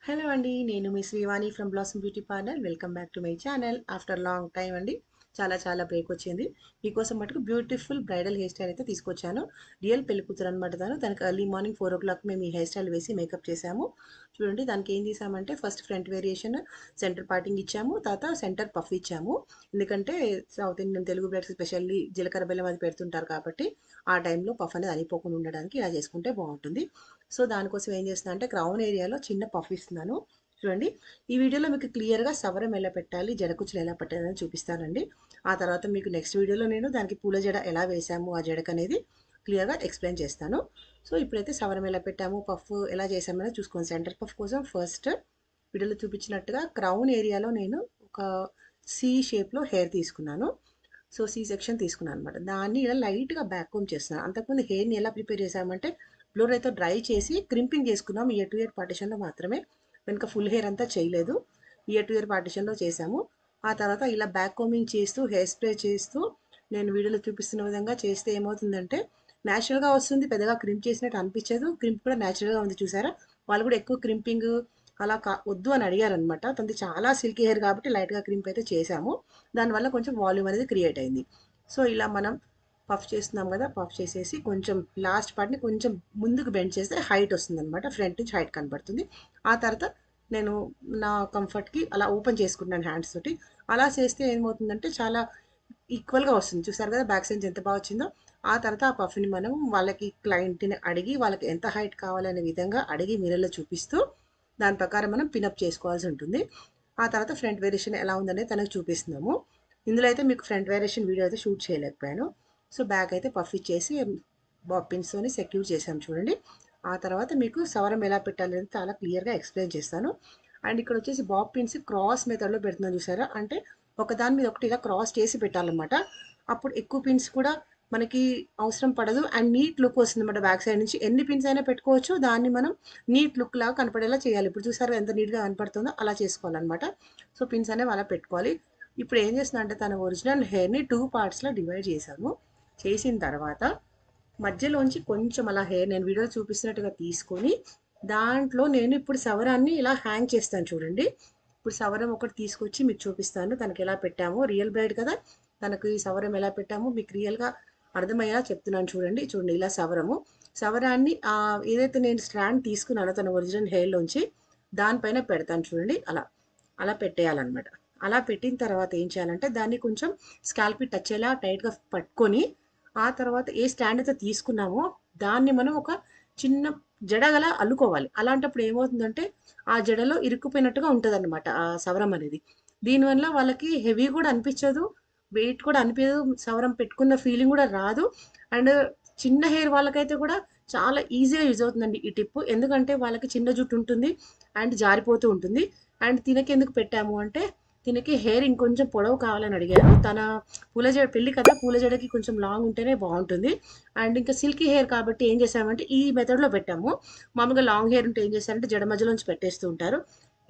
Hello అండి. నేను మీ Srivani from Blossom beauty parlour. Welcome back to my channel. After long time అండి. చాలా బ్రేక్ వచ్చింది. మీకోసం మటుకు బ్యూటిఫుల్ బ్రైడల్ హెయిర్ స్టైల్ అయితే తీసుకొచ్చాను. రియల్ పెళ్ళికూతురు అనమాట తను. తనకి ఎర్లీ మార్నింగ్ 4 o'clock మేము ఈ హెయిర్ స్టైల్ వేసి మేకప్ చేసాము. చూడండి దానికి ఏం చేసామంటే first front variation center parting ఇచ్చాము. తర్వాత సెంటర్ పఫ్ ఇచ్చాము. ఎందుకంటే south Indian Telugu brides specially జీలకర్ర బెల్లం అది పెడుతుంటారు కాబట్టి ఆ టైంలో పఫ్ అనేది అనిపోకుండా ఉండడానికి ఇలా చేసుకుంటే బాగుంటుంది. సో దానికోసం ఏం చేస్తున్నా అంటే క్రౌన్ ఏరియాలో చిన్న పఫ్ ఇస్తున్నాను. చూడండి ఈ వీడియోలో మీకు క్లియర్గా సవరం ఎలా పెట్టాలి, జడకుచ్చులు ఎలా పెట్టాలని చూపిస్తానండి. ఆ తర్వాత మీకు నెక్స్ట్ వీడియోలో నేను దానికి పూల జడ ఎలా వేసాము ఆ జడకు అనేది క్లియర్గా ఎక్స్ప్లెయిన్ చేస్తాను. సో ఇప్పుడైతే సవరం ఎలా పెట్టాము, పఫ్ ఎలా చేసామని చూసుకోండి. సెంటర్ పఫ్ కోసం ఫస్ట్ వీడియోలో చూపించినట్టుగా క్రౌన్ ఏరియాలో నేను ఒక సి షేప్లో హెయిర్ తీసుకున్నాను. సో సి సెక్షన్ తీసుకున్నాను అనమాట. దాన్ని ఇలా లైట్గా బ్యాక్ కోమ్ చేస్తున్నాను. అంతకుముందు హెయిర్ని ఎలా ప్రిపేర్ చేసామంటే బ్లోర్ అయితే డ్రై చేసి క్రింపింగ్ చేసుకున్నాం. ఇయర్ టు ఇయర్ పార్టిషన్లో మాత్రమే, వెనుక ఫుల్ హెయిర్ అంతా చేయలేదు. ఇయర్ టు ఇయర్ పార్టిషన్లో చేసాము. ఆ తర్వాత ఇలా బ్యాక్ కోమింగ్ చేస్తూ హెయిర్ స్ప్రే చేస్తూ నేను వీడియోలో చూపిస్తున్న విధంగా చేస్తే ఏమవుతుందంటే న్యాచురల్గా వస్తుంది. పెద్దగా క్రింప్ చేసినట్టు అనిపించదు. క్రింప్ కూడా న్యాచురల్గా ఉంది చూసారా. వాళ్ళు కూడా ఎక్కువ క్రింపింగ్ అలా వద్దు అని అడిగారనమాట. తనది చాలా సిల్కీ హెయిర్ కాబట్టి లైట్గా క్రింప్ అయితే చేసాము. దానివల్ల కొంచెం వాల్యూమ్ అనేది క్రియేట్ అయింది. సో ఇలా మనం పఫ్ చేస్తున్నాం కదా, పఫ్ చేసేసి కొంచెం లాస్ట్ పార్ట్ని కొంచెం ముందుకు బెండ్ చేస్తే హైట్ వస్తుంది అనమాట. ఫ్రంట్ నుంచి హైట్ కనబడుతుంది. ఆ తర్వాత నేను నా కంఫర్ట్కి అలా ఓపెన్ చేసుకుంటున్నాను హ్యాండ్స్ తోటి. అలా చేస్తే ఏమవుతుందంటే చాలా ఈక్వల్గా వస్తుంది. చూసారు కదా బ్యాక్ సైడ్ ఎంత బాగా వచ్చిందో. ఆ తర్వాత ఆ పఫ్ని మనం వాళ్ళకి క్లయింట్ని అడిగి వాళ్ళకి ఎంత హైట్ కావాలనే విధంగా అడిగి మిర్రర్లో చూపిస్తూ దాని ప్రకారం మనం పినప్ చేసుకోవాల్సి ఉంటుంది. ఆ తర్వాత ఫ్రంట్ వేరియేషన్ ఎలా ఉందనేది తనకు చూపిస్తున్నాము. ఇందులో అయితే మీకు ఫ్రంట్ వేరియేషన్ వీడియో అయితే షూట్ చేయలేకపోయాను. సో బ్యాక్ అయితే పఫ్ ఇచ్చేసి పిన్స్తోని సెక్యూర్ చేసాం చూడండి. ఆ తర్వాత మీకు సవరం ఎలా పెట్టాలి అనేది చాలా క్లియర్గా ఎక్స్ప్లెయిన్ చేస్తాను. అండ్ ఇక్కడ వచ్చేసి బాబ్ పిన్స్ క్రాస్ మెథడ్లో పెడుతున్నాను చూసారా. అంటే ఒకదాని మీద ఒకటి ఇలా క్రాస్ చేసి పెట్టాలన్నమాట. అప్పుడు ఎక్కువ పిన్స్ కూడా మనకి అవసరం పడదు అండ్ నీట్ లుక్ వస్తుంది అన్నమాట. బ్యాక్ సైడ్ నుంచి ఎన్ని పిన్స్ అయినా పెట్టుకోవచ్చు. దాన్ని మనం నీట్ లుక్ లాగా కనపడేలా చేయాలి. ఇప్పుడు చూసారు ఎంత నీట్గా కనపడుతుందో అలా చేసుకోవాలన్నమాట. సో పిన్స్ అనేవి అలా పెట్టుకోవాలి. ఇప్పుడు ఏం చేస్తున్నా అంటే తన ఒరిజినల్ హెయిర్ని 2 పార్ట్స్లో డివైడ్ చేశాము. చేసిన తర్వాత మధ్యలోంచి కొంచెం అలా హెయిర్ నేను వీడియోలో చూపిస్తున్నట్టుగా తీసుకొని దాంట్లో నేను ఇప్పుడు సవరాన్ని ఇలా హ్యాంగ్ చేస్తాను చూడండి. ఇప్పుడు సవరం ఒకటి తీసుకొచ్చి మీకు చూపిస్తాను తనకి ఎలా పెట్టామో. రియల్ బ్రైడ్ కదా, తనకు ఈ సవరం ఎలా పెట్టామో మీకు రియల్గా అర్థమయ్యేలా చెప్తున్నాను చూడండి. చూడండి ఇలా సవరాన్ని ఏదైతే నేను స్ట్రాండ్ తీసుకున్నానో తన ఒరిజినల్ హెయిర్లోంచి దానిపైన పెడతాను చూడండి. అలా అలా పెట్టేయాలన్నమాట. అలా పెట్టిన తర్వాత ఏం చేయాలంటే దాన్ని కొంచెం స్కాల్ప్కి టచ్ అయ్యేలా టైట్గా పట్టుకొని ఆ తర్వాత ఏ స్టాండ్ అయితే తీసుకున్నామో దాన్ని మనం ఒక చిన్న జడగల అల్లుకోవాలి. అలాంటప్పుడు ఏమవుతుందంటే ఆ జడలో ఇరుక్కుపోయినట్టుగా ఉంటుందన్నమాట ఆ సవరం అనేది. దీనివల్ల వాళ్ళకి హెవీ కూడా అనిపించదు, వెయిట్ కూడా అనిపించదు, సవరం పెట్టుకున్న ఫీలింగ్ కూడా రాదు. అండ్ చిన్న హెయిర్ వాళ్ళకైతే కూడా చాలా ఈజీగా యూజ్ అవుతుందండి ఈ టిప్. ఎందుకంటే వాళ్ళకి చిన్న జుట్టు ఉంటుంది అండ్ జారిపోతూ ఉంటుంది. అండ్ తినకి ఎందుకు పెట్టాము అంటే తినకి హెయిర్ ఇంకొంచెం పొడవు కావాలని అడిగారు. తన పూల జడ పెళ్ళి కదా, పూల జడకి కొంచెం లాంగ్ ఉంటేనే బాగుంటుంది. అండ్ ఇంకా సిల్కీ హెయిర్ కాబట్టి ఏం చేసామంటే ఈ మెథడ్లో పెట్టాము. మామూలుగా లాంగ్ హెయిర్ ఉంటే ఏం చేస్తారంటే జడ మధ్యలోంచి పెట్టేస్తూ ఉంటారు.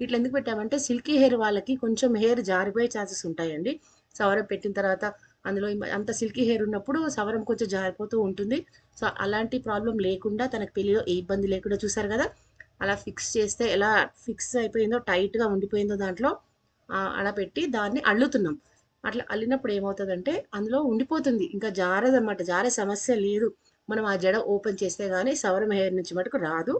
ఇట్లా ఎందుకు పెట్టామంటే సిల్కీ హెయిర్ వాళ్ళకి కొంచెం హెయిర్ జారిపోయే ఛాన్సెస్ ఉంటాయండి. సవరం పెట్టిన తర్వాత అందులో అంత సిల్కీ హెయిర్ ఉన్నప్పుడు సవరం కొంచెం జారిపోతూ ఉంటుంది. సో అలాంటి ప్రాబ్లం లేకుండా తనకు పెళ్ళిలో ఏ ఇబ్బంది లేకుండా చూసారు కదా అలా ఫిక్స్ చేస్తే ఎలా ఫిక్స్ అయిపోయిందో, టైట్గా ఉండిపోయిందో దాంట్లో అలా పెట్టి దాన్ని అల్లుతున్నాం. అట్లా అల్లినప్పుడు ఏమవుతుందంటే అందులో ఉండిపోతుంది. ఇంకా జారదన్నమాట. జారే సమస్య లేదు. మనం ఆ జడ ఓపెన్ చేస్తే గానీ సవరం హెయిర్ నుంచి మటుకు రాదు.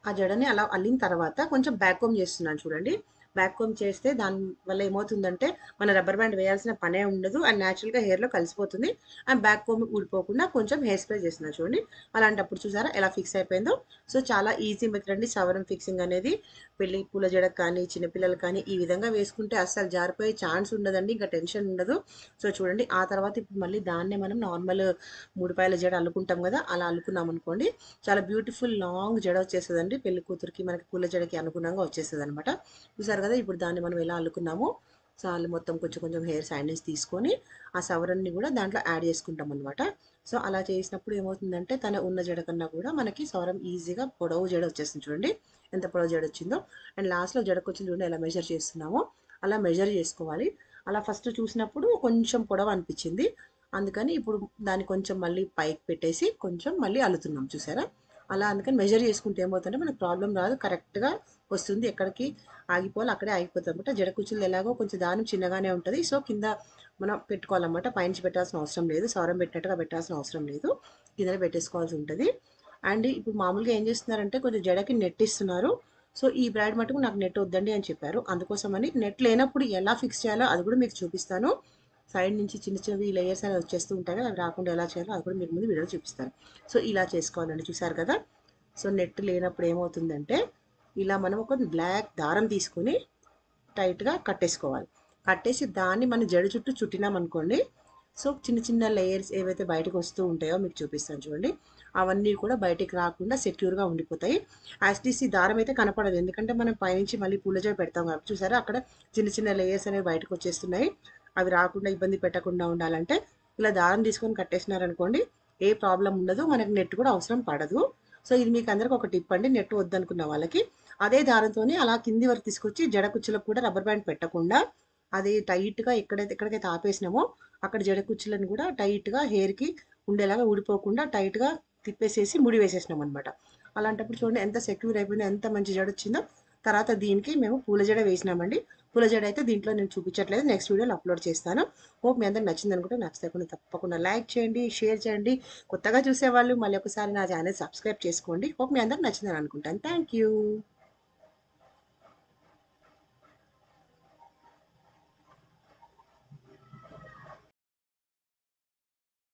ఆ జడని అలా అల్లిన తర్వాత కొంచెం బ్యాక్ కోమ్ చేస్తున్నాను చూడండి. బ్యాక్ కోమ్ చేస్తే దానివల్ల ఏమవుతుందంటే మన రబ్బర్ బ్యాండ్ వేయాల్సిన పనే ఉండదు అండ్ న్యాచురల్గా హెయిర్లో కలిసిపోతుంది. అండ్ బ్యాక్ కోమ్ ఊడిపోకుండా కొంచెం హెయిర్ స్ప్రే చేస్తున్నాను చూడండి. అలాంటప్పుడు చూసారా ఎలా ఫిక్స్ అయిపోయిందో. సో చాలా ఈజీ మెథడ్ అండి సవరం ఫిక్సింగ్ అనేది. పెళ్ళి పూల జడకు కానీ చిన్నపిల్లలు కానీ ఈ విధంగా వేసుకుంటే అస్సలు జారిపోయే ఛాన్స్ ఉండదండి. ఇంకా టెన్షన్ ఉండదు. సో చూడండి ఆ తర్వాత ఇప్పుడు మళ్ళీ దాన్నే మనం నార్మల్ 3 పాయల జడ అల్లుకుంటాం కదా, అలా అల్లుకున్నాం అనుకోండి చాలా బ్యూటిఫుల్ లాంగ్ జడ వచ్చేస్తుందండి. పెళ్లి కూతురికి మనకి పూల జడకి అనుగుణంగా వచ్చేస్తుంది అనమాట. చూసారు కదా ఇప్పుడు దాన్ని మనం ఎలా అల్లుకున్నామో. చాలు మొత్తం కొంచెం కొంచెం హెయిర్ శాండిల్స్ తీసుకొని ఆ సవరన్ని కూడా దాంట్లో యాడ్ చేసుకుంటాం అనమాట. సో అలా చేసినప్పుడు ఏమవుతుందంటే తన ఉన్న జడ కన్నా కూడా మనకి సవరం ఈజీగా పొడవు జడ వచ్చేస్తుంది చూడండి. ఎంత పొడవు జడ వచ్చిందో. అండ్ లాస్ట్లో జడకు వచ్చింది చూడండి ఎలా మెజర్ చేస్తున్నామో అలా మెజర్ చేసుకోవాలి. అలా ఫస్ట్ చూసినప్పుడు కొంచెం పొడవు అనిపించింది. అందుకని ఇప్పుడు దాన్ని కొంచెం మళ్ళీ పైకి పెట్టేసి కొంచెం మళ్ళీ అల్లుతున్నాం చూసారా. అలా అందుకని మెజర్ చేసుకుంటే ఏమవుతుందంటే మనకు ప్రాబ్లం రాదు, కరెక్ట్గా వస్తుంది. ఎక్కడికి ఆగిపోవాలి అక్కడే అయిపోతుంది అనమాట. జడ కుచ్చులు ఎలాగో కొంచెం దానం చిన్నగానే ఉంటుంది, సో కింద మనం పెట్టుకోవాలన్నమాట. పైనుంచి పెట్టాల్సిన అవసరం లేదు, సౌరం పెట్టినట్టుగా పెట్టాల్సిన అవసరం లేదు, కిందనే పెట్టేసుకోవాల్సి ఉంటుంది. అండ్ ఇప్పుడు మామూలుగా ఏం చేస్తున్నారంటే కొంచెం జడకి నెట్ ఇస్తున్నారు. సో ఈ బ్రైడ్ మటుకు నాకు నెట్ వద్దండి అని చెప్పారు. అందుకోసమని నెట్ లేనప్పుడు ఎలా ఫిక్స్ చేయాలో అది కూడా మీకు చూపిస్తాను. సైడ్ నుంచి చిన్న చిన్నవి లేయర్స్ అనేవి వచ్చేస్తూ ఉంటాయి కదా, అవి రాకుండా ఎలా చేయాలో అది కూడా మీకు ముందు వీడియో చూపిస్తాను. సో ఇలా చేసుకోవాలండి, చూసారు కదా. సో నెట్ లేనప్పుడు ఏమవుతుందంటే ఇలా మనం ఒక బ్లాక్ దారం తీసుకొని టైట్గా కట్టేసుకోవాలి. కట్టేసి దాన్ని మన జడ చుట్టూ చుట్టినామనుకోండి, సో చిన్న చిన్న లేయర్స్ ఏవైతే బయటకు వస్తూ ఉంటాయో మీకు చూపిస్తాను చూడండి, అవన్నీ కూడా బయటికి రాకుండా సెక్యూర్గా ఉండిపోతాయి. యాస్టీసీ దారం అయితే కనపడదు, ఎందుకంటే మనం పైనుంచి మళ్ళీ పూల జడ పెడతాం కాబట్టి. చూసారా అక్కడ చిన్న చిన్న లేయర్స్ అనేవి బయటకు వచ్చేస్తున్నాయి. అవి రాకుండా ఇబ్బంది పెట్టకుండా ఉండాలంటే ఇలా దారం తీసుకొని కట్టేసినారనుకోండి, ఏ ప్రాబ్లం ఉండదు, మనకి నెట్ కూడా అవసరం పడదు. సో ఇది మీకు అందరికి ఒక టిప్ అండి, నెట్ వద్దనుకున్న వాళ్ళకి. అదే దారంతోని అలా కింది వరకు తీసుకొచ్చి జడ కుచ్చులకు కూడా రబ్బర్ బ్యాండ్ పెట్టకుండా అది టైట్గా ఎక్కడికైతే ఆపేసినామో అక్కడ జడ కుచ్చులను కూడా టైట్గా హెయిర్కి ఉండేలాగా ఊడిపోకుండా టైట్గా తిప్పేసేసి ముడి వేసేసినాం అనమాట. అలాంటప్పుడు చూడండి ఎంత సెక్యూర్ అయిపోయిందో, ఎంత మంచి జడ వచ్చిందో. తర్వాత దీనికి మేము పూల జడ వేసినామండి. పూల జడ అయితే దీంట్లో నేను చూపించట్లేదు, నెక్స్ట్ వీడియోలో అప్లోడ్ చేస్తాను. హోప్ మీ అందరికి నచ్చింది అనుకుంటే, నచ్చితే తప్పకుండా లైక్ చేయండి, షేర్ చేయండి. కొత్తగా చూసేవాళ్ళు మళ్ళీ ఒకసారి నా ఛానల్ సబ్స్క్రైబ్ చేసుకోండి. హోప్ మీ అందరికి నచ్చిందని అనుకుంటాను. Thank you.